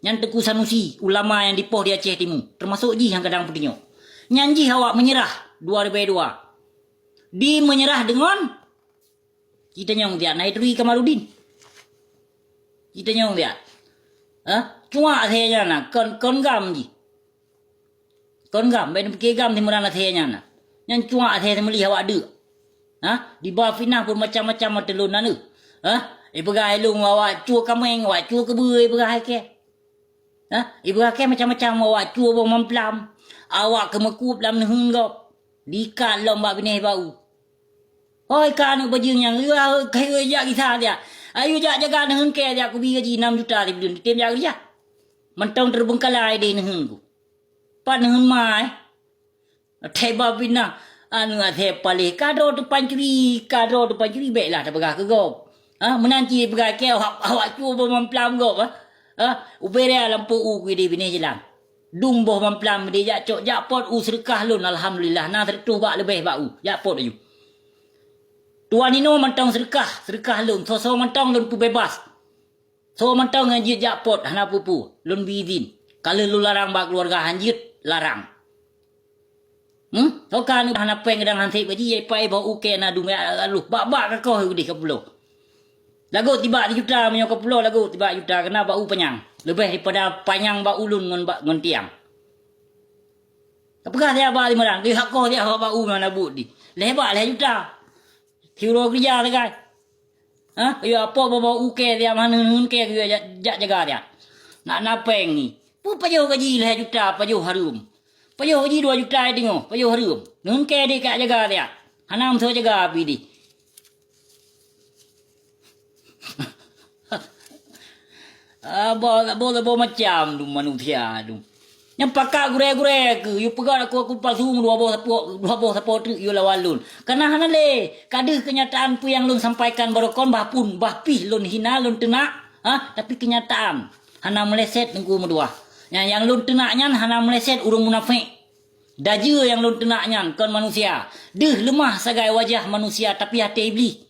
Yang Tengku Sanusi, ulama yang dipoh di Aceh Timur. Termasuk Ji yang kadang petinjuk. Nyanji awak menyerah 2022. Di menyerah dengan kita nyong dia Naidri Kamarudin. Kita nyong dia. Cuma saya na kon gam ji. Kon gam ben ke gam timuran saya na. Yang cuma saya melihat awak ada. Di bawah fitnah pun macam-macam telun na nu. Ibagai lu awak cua kameng, awak cua kebui ibagai ke. Ibagai macam-macam awak cua bom memplam. Awak kemekup dalam nenggop. Dikat lomba benih bau. Oi kan bajing yang kayu jak kisah dia. Ayo jak jaga neheng ke dia aku bagi gaji 6 juta di bulan. Tim jak dia. Mentong terbengkalai di neheng ku. Pan neheng mai. Teba bina anu ate palih kado tu pancuri baiklah tak begah ke gop. Menanti begah ke awak cuba memplam gop ubere lampu u ku di bini jelang. Dung boh memplam dia jak cok jak pot u sedekah lun alhamdulillah na tertuh bak lebih bak u jak pot aju. Tuan Nino mentong sedekah lun. So mentong lun pu bebas. So mentong hanjit jak pot hana pupu. Lun bizin. Kalau lu larang bak keluarga hanjit, larang. So kan hana peng gedang hansip gaji ye pai ba uke na du lu bak ka ko di kepulau. Lagu tiba juta menyo kepulau lagu tiba juta kena bak u penyang. Lebih daripada panjang bak ulun ngon tiang. Apakah dia bak 5 orang? Dia hak ko dia bak u mana but di. Lebak leh juta. Kiro kerja dekat. Ya apa bawa uke dia mana nun ke jaga dia. Nak napeng ni. Pu pajuh gaji lah juta pajuh harum. Pajuh gaji 2 juta tengok, pajuh harum. Nun ke dia kat jaga dia. Hanam so jaga api di. Boleh macam tu manusia tu. Yang pakak gure-gure ke, you pegang aku pasung dua boh support you lawalun. Karena hana le, kadeh kenyataan pu yang lun sampaikan barokon bahpun, bahpih lun hina lun tenak, tapi kenyataan hana meleset nengku medua. Yang lun tenaknya hana meleset urung munafik. Daja yang lun tenaknya kon manusia. Deh lemah sagai wajah manusia tapi hati iblis.